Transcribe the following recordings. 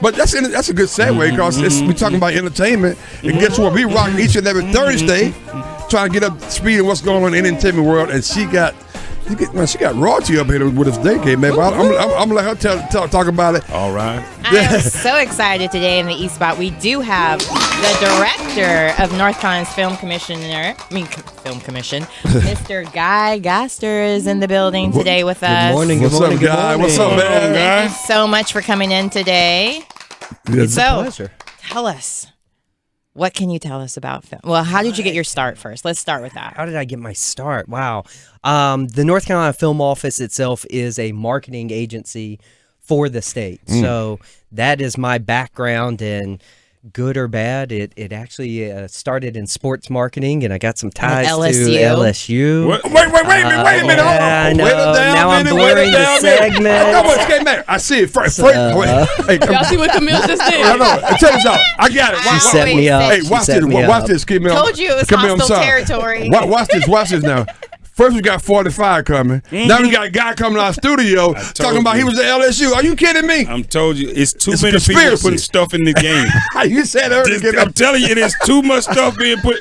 But that's a good segue because we're talking about entertainment. And guess what? We rock each and every Thursday trying to get up to speed in what's going on in the entertainment world. And she got royalty up here with us today, man. But I'm going to let her talk about it. All right. I am so excited today in the East Spot. We do have the director of North Carolina's Film Commission, Mr. Guy Gaster is in the building today with us. Good morning. What's up, Guy? What's up, man? Thank you so much for coming in today. It's a pleasure. Tell us, what can you tell us about film? Well, how did you get your start first? Let's start with that. How did I get my start? Wow. The North Carolina Film Office itself is a marketing agency for the state. So that is my background, and good or bad, it actually started in sports marketing, and I got some ties to LSU. Wait a minute. Hold on. Now I'm blurring the segment. I see it. First. Y'all see what Camille just did? I know. Tell us out. I got it. She set me up. Hey, watch this. Camille. Told you it was hostile territory. Watch this now. First we got 45 coming. Now we got a guy coming to our studio talking about he was at LSU. Are you kidding me? I'm told you, it's too many people putting stuff in the game. You said earlier. I'm telling you, it is too much stuff being put.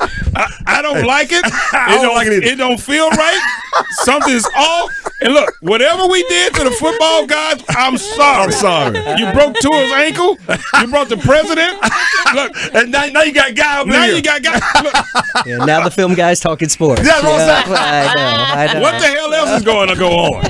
I don't like it. I don't like it either. It don't feel right. Something's off. And look, whatever we did to the football guys, I'm sorry. I'm sorry. You broke Tua's ankle. You brought the president. Look, and now you got a guy over now here. you got guys. Look, Yeah, now the film guy's talking sports. That's what I'm saying. I know. what the hell else is going to go on?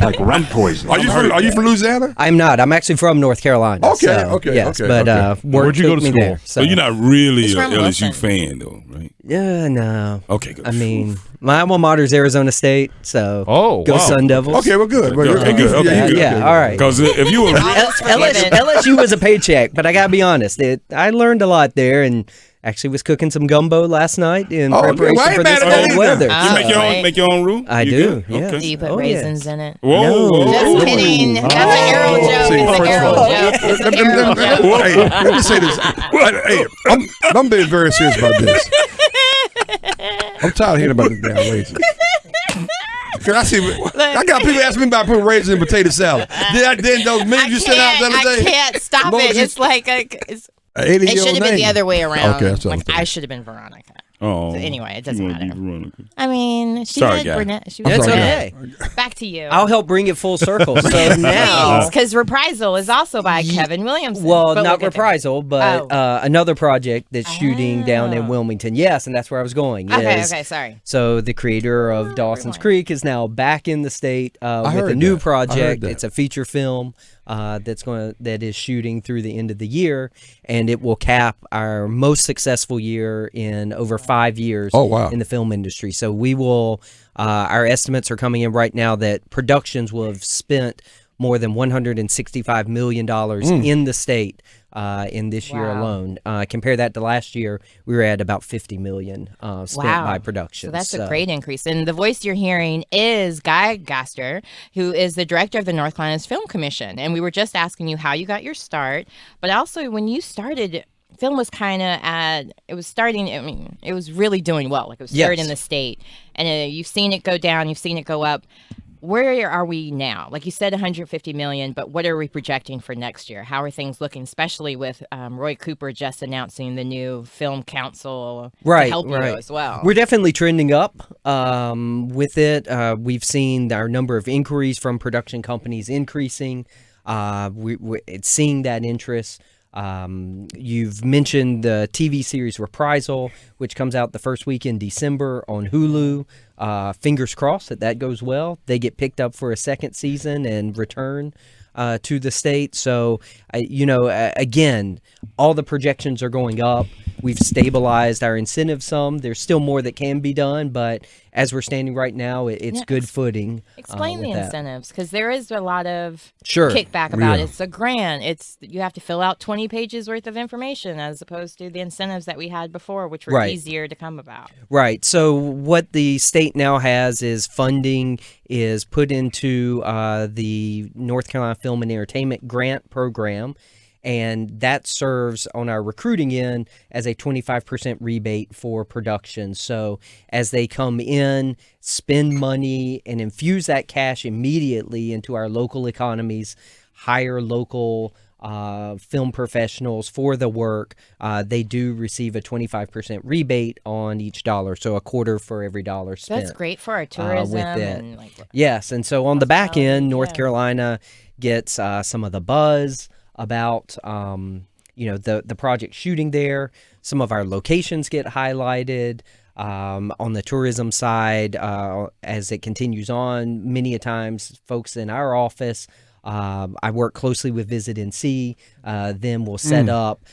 Like rat poison. Are you from Louisiana? I'm not. I'm actually from North Carolina. Okay. Yes, but Where'd you go to school? There, so. You're not really He's an from LSU Wilson. fan, though, right? Yeah, no. Okay, good. I mean, my alma mater is Arizona State, so go wow. Sun Devils. Okay, well, good. Okay, good. Okay, good. Yeah, all right. Because if you were LSU was a paycheck, but I gotta be honest, I learned a lot there, and actually was cooking some gumbo last night in preparation for this cold weather. you make your own roux? I You do. good? Yeah. Do you put Oh, raisins in it? Whoa. Just kidding. That's an arrow joke. It's an arrow joke. It's an arrow joke. Hey, let me say this. Hey, I'm being very serious about this. I'm tired of hearing about this damn raisins. I got people asking me about putting raisins in potato salad. Then those memes you sent out the other day. I can't stop it. It's like it should have been the other way around. Okay, that's what I'm like I should have been Veronica. Oh. So anyway, it doesn't You wanna matter. be Veronica. I mean, she Sorry, was guy. brunette. She was That's brunette. okay. Back to you. I'll help bring it full circle. So now, because Reprisal is also by Kevin Williamson. well, but not we'll get there. Reprisal, but another project that's shooting down in Wilmington. Yes, and that's where I was going. Okay, is- okay, sorry. So the creator of Dawson's Creek is now back in the state with a heard new that. I heard project. that. It's a feature film that is shooting through the end of the year, and it will cap our most successful year in over 5 years in the film industry. So we will. Our estimates are coming in right now that productions will have spent more than $165 million in the state in this year alone. Compare that to last year, we were at about $50 million spent by production. So that's a great increase. And the voice you're hearing is Guy Gaster, who is the director of the North Carolina's Film Commission. And we were just asking you how you got your start, but also when you started. Film was kind of it was really doing well. Like it was third in the state. And you've seen it go down, you've seen it go up. Where are we now? Like you said, 150 million, but what are we projecting for next year? How are things looking, especially with Roy Cooper just announcing the new film council to help you as well? We're definitely trending up with it. We've seen our number of inquiries from production companies increasing. We're seeing that interest. You've mentioned the TV series Reprisal, which comes out the first week in December on Hulu. Fingers crossed that goes well. They get picked up for a second season and return to the state. So, again, all the projections are going up. We've stabilized our incentives some. There's still more that can be done, but as we're standing right now, it's good footing. Explain the incentives, because there is a lot of Sure. kickback about it. It's a grant. You have to fill out 20 pages worth of information as opposed to the incentives that we had before, which were easier to come about. Right. So what the state now has is funding is put into the North Carolina Film and Entertainment Grant Program. And that serves on our recruiting end as a 25% rebate for production. So as they come in, spend money, and infuse that cash immediately into our local economies, hire local film professionals for the work, they do receive a 25% rebate on each dollar, so a quarter for every dollar spent. That's great for our tourism. With it. And like, Yes, and so on the back end, North yeah. Carolina gets some of the buzz about the project shooting there. Some of our locations get highlighted. On the tourism side, as it continues on, many a times folks in our office, I work closely with Visit NC, then we'll set up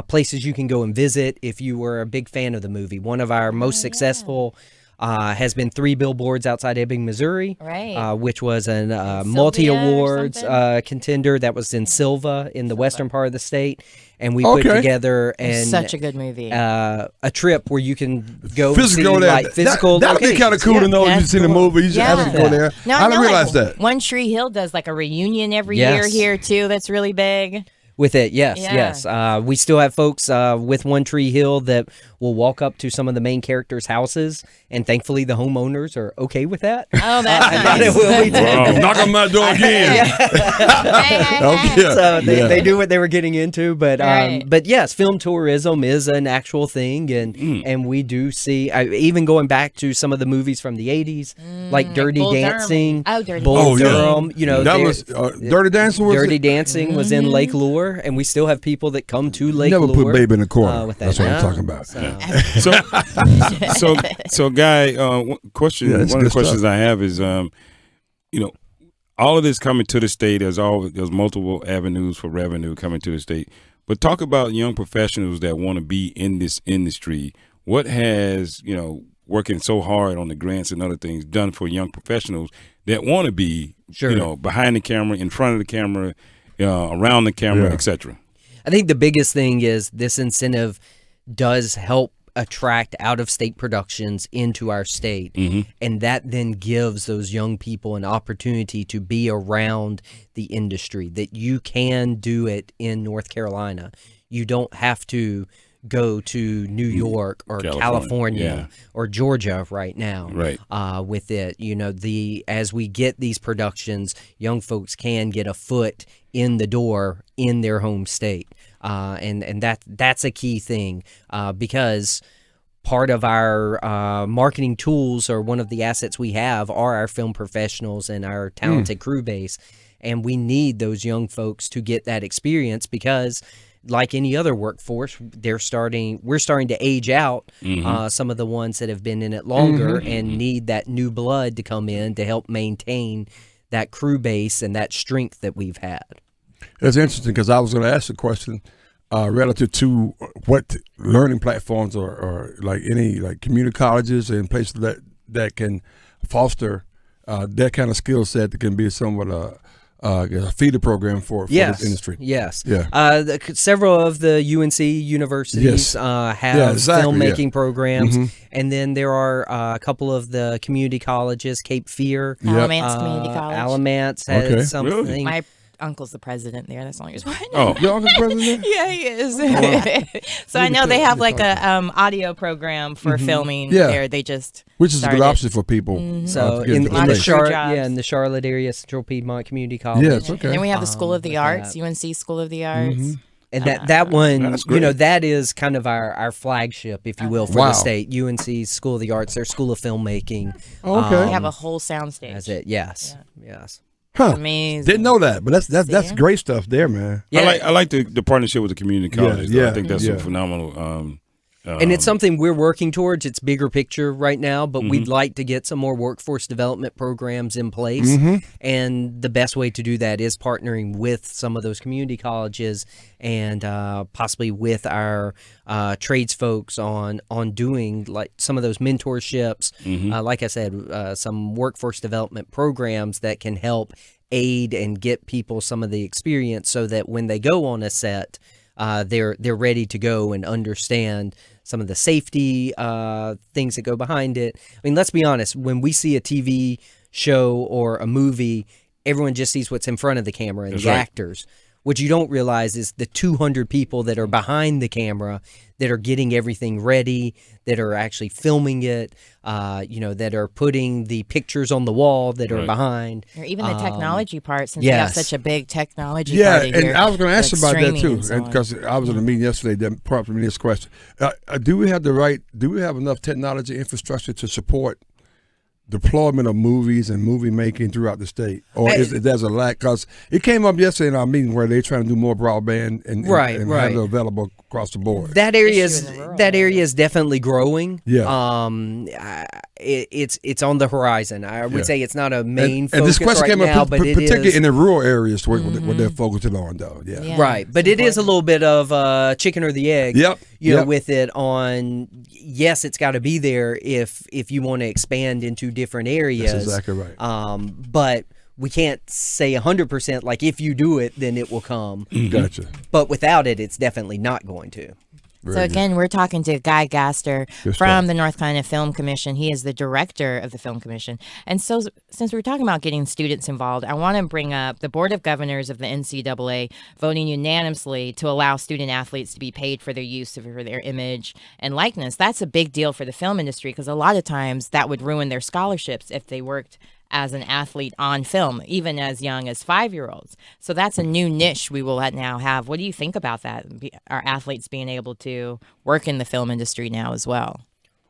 places you can go and visit if you were a big fan of the movie. One of our most successful has been 3 billboards outside Ebbing, Missouri, Right. which was an Sylvia or multi-awards something? contender that was in Silva in the western part of the state. And we put together Such a good movie. a trip where you can go and see Physical there. like physical That'd be kind of cool to know That's you've seen the cool. movie. You should have to go there. No, I didn't know, realize like, that. One Tree Hill does like a reunion every year Yes. here too. That's really big. with it. Yes, Yeah. yes. We still have folks with One Tree Hill that will walk up to some of the main characters' houses, and thankfully the homeowners are okay with that. Oh, that's I thought nice. it will be too. Wow. Knock on my door again. Okay. So they, Yeah. they do what they were getting into, Right. but yes, film tourism is an actual thing, and we do see even going back to some of the movies from the 80s, like Dirty Bull Durham. Dancing, Oh, Dirty Bull Dancing. Durham. You know, That there- was Dirty Dancing. Was Dirty it? Dancing was in Lake Lure, and we still have people that come to Lake Never Lure. put baby in the corner. with that. That's what I'm No. talking about. So Guy, question. Yeah, it's one of the good questions stuff. I have is, all of this coming to the state. There's multiple avenues for revenue coming to the state. But talk about young professionals that want to be in this industry. What has working so hard on the grants and other things done for young professionals that want to be behind the camera, in front of the camera, around the camera, Yeah. etc. I think the biggest thing is this incentive does help attract out-of-state productions into our state, and that then gives those young people an opportunity to be around the industry, that you can do it in North Carolina. You don't have to go to New York or California or Georgia right now. Right. With it, as we get these productions, young folks can get a foot in the door in their home state, and that's a key thing, because part of our marketing tools, or one of the assets we have, are our film professionals and our talented crew base, and we need those young folks to get that experience, because like any other workforce, we're starting to age out some of the ones that have been in it longer and need that new blood to come in to help maintain that crew base and that strength that we've had. It's interesting because I was going to ask a question relative to what learning platforms or like any community colleges and places that can foster that kind of skill set that can be somewhat a feeder program for this industry. Yes. Yeah. Several of the UNC universities have filmmaking programs, and then there are a couple of the community colleges. Cape Fear, Alamance Community College. Alamance has something. Really? My uncle's the president there. That's the only reason why I know. Oh, Your uncle's president? Yeah, he is. So I know they have like a audio program for filming there. They just Which is a good started. option for people. So to get in into lot the of space. crew jobs. in the Charlotte area, Central Piedmont Community College. Yes, okay. And then we have the School of the with Arts, that. UNC School of the Arts. And that one, That's great. that is kind of our flagship, if you will, for the state. UNC School of the Arts, their School of Filmmaking. Oh, okay. They have a whole soundstage. That's it. Yes. Yes. Huh. Amazing. Didn't know that, but that's great stuff there, man. Yeah. I like the partnership with the community college. yeah, I think that's yeah. a phenomenal. And it's something we're working towards. It's bigger picture right now, but we'd like to get some more workforce development programs in place. And the best way to do that is partnering with some of those community colleges and possibly with our trades folks on doing like some of those mentorships. Like I said, some workforce development programs that can help aid and get people some of the experience, so that when they go on a set, they're ready to go and understand some of the safety things that go behind it. I mean, let's be honest, when we see a TV show or a movie, everyone just sees what's in front of the camera and the actors. What you don't realize is the 200 people that are behind the camera that are getting everything ready, that are actually filming it, that are putting the pictures on the wall that are behind. Or even the technology part, since we have such a big technology yeah, part and here, I was going to ask like about that too, streaming because I was in a meeting yesterday that prompted me this question: do we have enough technology infrastructure to support deployment of movies and movie making throughout the state, or is there's a lack? Because it came up yesterday in our meeting where they're trying to do more broadband and have it available across the board. That area is definitely growing. Yeah, it's on the horizon. I would say it's not a main focus and this question right came now, up but it particularly is in the rural areas what they're focusing on, though. Yeah. Right, but it is a little bit of chicken or the egg. Yep. With it on. Yes, it's got to be there if you want to expand into different areas. That's exactly right. But we can't say 100% like if you do it, then it will come. Gotcha. But without it, it's definitely not going to. So again, we're talking to Guy Gaster from the North Carolina Film Commission. He is the director of the Film Commission. And so since we're talking about getting students involved, I want to bring up the Board of Governors of the NCAA voting unanimously to allow student athletes to be paid for their use of their image and likeness. That's a big deal for the film industry because a lot of times that would ruin their scholarships if they worked as an athlete on film, even as young as 5-year-olds. So that's a new niche we will now have. What do you think about that? Our athletes being able to work in the film industry now as well?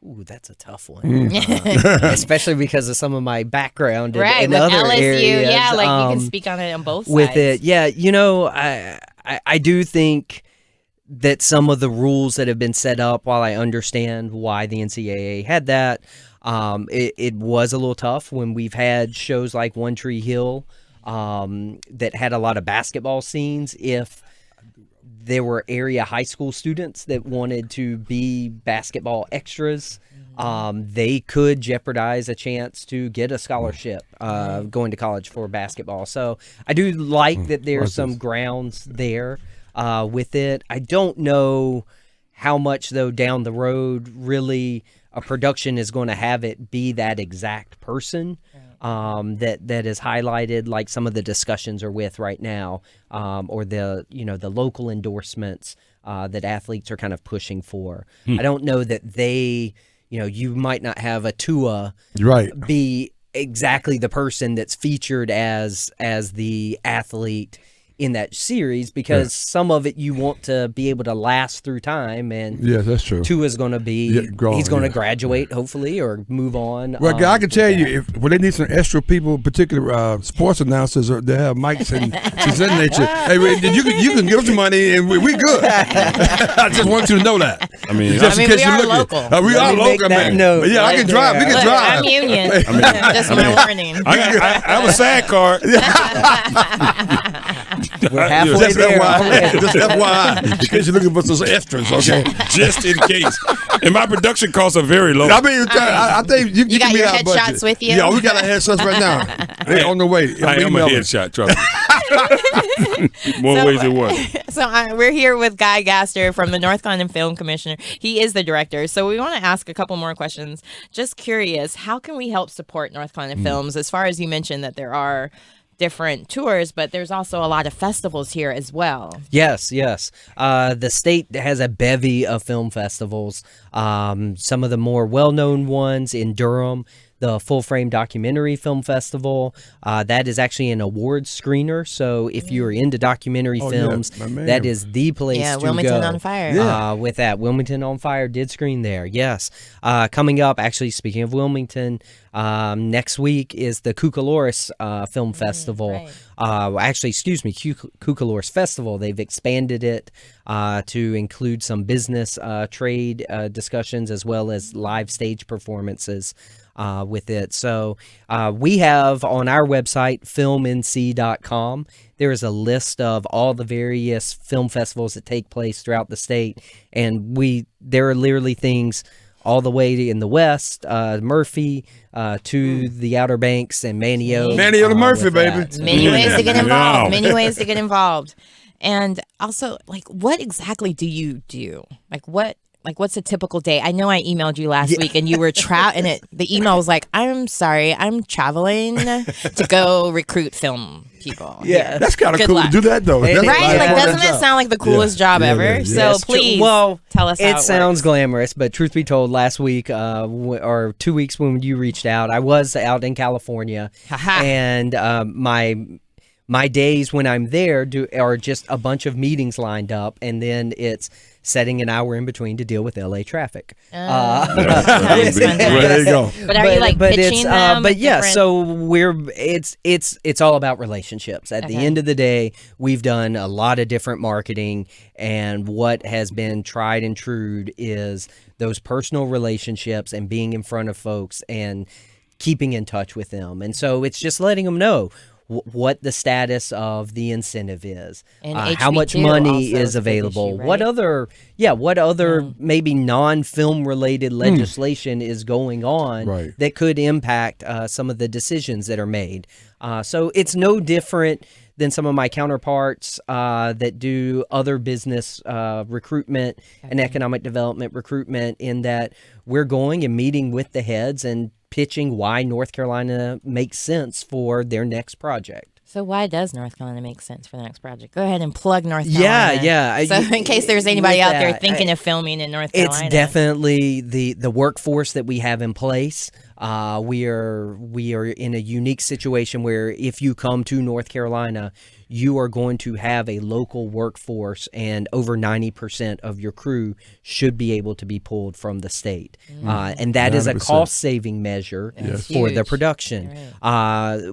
Ooh, that's a tough one. Especially because of some of my background in with other LSU, areas. yeah, like you can speak on it on both sides. With it, yeah, I do think that some of the rules that have been set up, while I understand why the NCAA had that, it was a little tough when we've had shows like One Tree Hill that had a lot of basketball scenes. If there were area high school students that wanted to be basketball extras, they could jeopardize a chance to get a scholarship going to college for basketball. So I do like that there's some grounds there with it. I don't know how much, though, down the road really a production is going to have it be that exact person that is highlighted, like some of the discussions are with right now, or the local endorsements that athletes are kind of pushing for. I don't know that they, you might not have a Tua be exactly the person that's featured as the athlete in that series, because some of it you want to be able to last through time, and that's true. Tua's going to be he's going to graduate hopefully or move on. Well, I can tell you, when they need some extra people, particularly sports announcers, they have mics and things of that nature. Hey, you can give us money and we good. I just want you to know that. I mean, we are local. We are local, man. Note, I can drive. We can drive. I'm union. Just my warning. I have a SAG card. We're halfway there. Just FYI, in case you're looking for some extras, okay? Just in case. And my production costs are very low. I mean, I think you got can your be our headshots budget. with you? Yeah, we got our headshots right now. They're on the way. I am a headshot, trust me. More ways than one. So we're here with Guy Gaster from the North Carolina Film Commissioner. He is the director. So we want to ask a couple more questions. Just curious, how can we help support North Carolina films? As far as you mentioned that there are different tours, but there's also a lot of festivals here as well. Yes. The state has a bevy of film festivals. Some of the more well-known ones in Durham, the Full Frame Documentary Film Festival. That is actually an awards screener. So if you're into documentary films, that is the place to Wilmington go. on Fire. With that, Wilmington on Fire did screen there. Yes. Coming up, actually, speaking of Wilmington, next week is the Cucaloris Film Festival. Cucaloris Festival. They've expanded it to include some business trade discussions as well as live stage performances with it. So we have on our website, filmnc.com, there is a list of all the various film festivals that take place throughout the state. And there are literally things all the way in the west, Murphy, to the Outer Banks and Manio. Manio to Murphy, baby. Many ways to get involved. Many ways to get involved. And also, like, what exactly do you do? Like, what like what's a typical day? I know I emailed you last week and you were the email was like, I'm sorry, I'm traveling to go recruit film people. Yeah. That's kind of Good cool luck. to do that, though. Right? That's Like, part of doesn't the it job. sound like the coolest job ever? yeah. So That's true. please tell us how it sounds works. glamorous, but truth be told, last week or 2 weeks when you reached out, I was out in California, Haha. and my days when I'm there are just a bunch of meetings lined up, and then it's setting an hour in between to deal with LA traffic. Sounds There you go. But are you like pitching them? But yeah, different- so it's all about relationships. At the Okay. end of the day, we've done a lot of different marketing, and what has been tried and true is those personal relationships and being in front of folks and keeping in touch with them. And so it's just letting them know what the status of the incentive is, And how much HB2 money also is is a big available, issue, what right? other maybe non-film related legislation is going on Right. that could impact some of the decisions that are made. So it's no different than some of my counterparts that do other business recruitment and economic development recruitment, in that we're going and meeting with the heads and pitching why North Carolina makes sense for their next project. So why does North Carolina make sense for the next project? Go ahead and plug North Carolina. Yeah. So in case there's anybody with out there that, thinking of filming in North Carolina. It's definitely the workforce that we have in place. We are in a unique situation where if you come to North Carolina, you are going to have a local workforce, and over 90% of your crew should be able to be pulled from the state. And that is a 90%. cost-saving measure for the huge. production.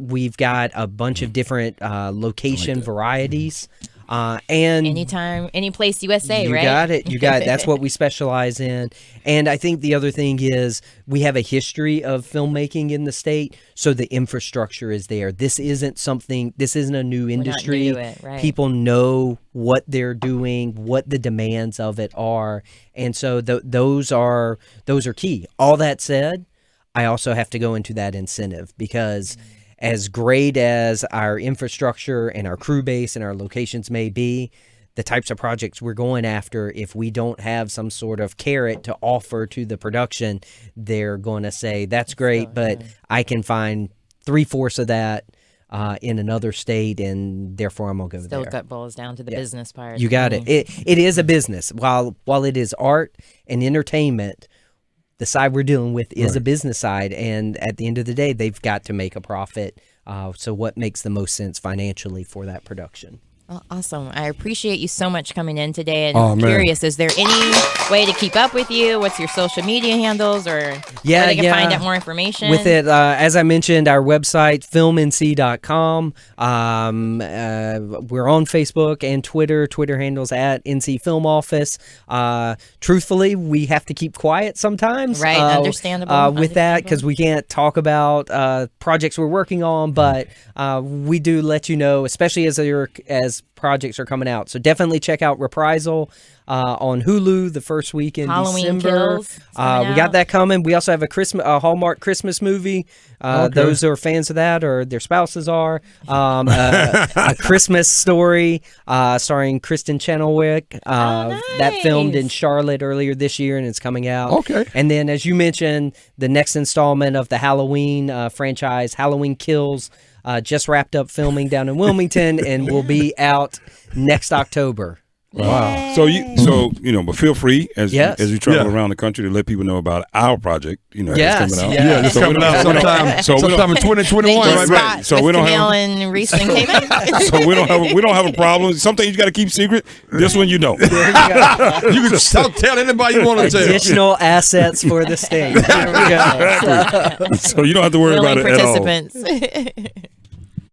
We've got a bunch of different location varieties. And Anytime, any place USA, you right? got it. You got it. That's what we specialize in. And I think the other thing is we have a history of filmmaking in the state, so the infrastructure is there. This isn't a new industry. new to it, right. People know what they're doing, what the demands of it are. And so those are key. All that said, I also have to go into that incentive, because as great as our infrastructure and our crew base and our locations may be, the types of projects we're going after, if we don't have some sort of carrot to offer to the production, they're going to say, that's great, but I can find 3/4 of that in another state, and therefore I'm going to go Still there. gut boils down to the business part. You got it. It is a business. While it is art and entertainment, the side we're dealing with is a business side, and at the end of the day, they've got to make a profit. So what makes the most sense financially for that production? Well, awesome. I appreciate you so much coming in today. And Oh, I'm man. curious, is there any way to keep up with you? What's your social media handles, or where Yeah, they can yeah. find out more information? With it, as I mentioned, our website, filmnc.com. We're on Facebook and Twitter. Twitter handles at NC Film Office. Truthfully, we have to keep quiet sometimes. Right, understandable, With that, because we can't talk about projects we're working on, but we do let you know, especially as projects are coming out. So definitely check out Reprisal on Hulu the first week in Halloween December. Kills is coming We got out. that coming. We also have a Hallmark Christmas movie. Those who are fans of that, or their spouses are. A Christmas Story starring Kristen Chenoweth. That filmed in nice. Charlotte earlier this year, and it's coming out. Okay. And then, as you mentioned, the next installment of the Halloween franchise, Halloween Kills, just wrapped up filming down in Wilmington and will be out next October. Wow. But feel free as Yes. you travel Yeah. around the country to let people know about our project. Yes. That's coming out. Yeah. Yeah, it's So we coming don't- out so we don't- sometime, so we don't- sometime in 2021, Thank right? you, Right. Spot, So with we don't Camille have- and Reese and Cayman. So we don't have a problem. Some things you got to keep secret. This one you don't. You can just tell anybody you want to tell. Additional assets for the state. There we go. So you don't have to worry Willing about it at all. participants.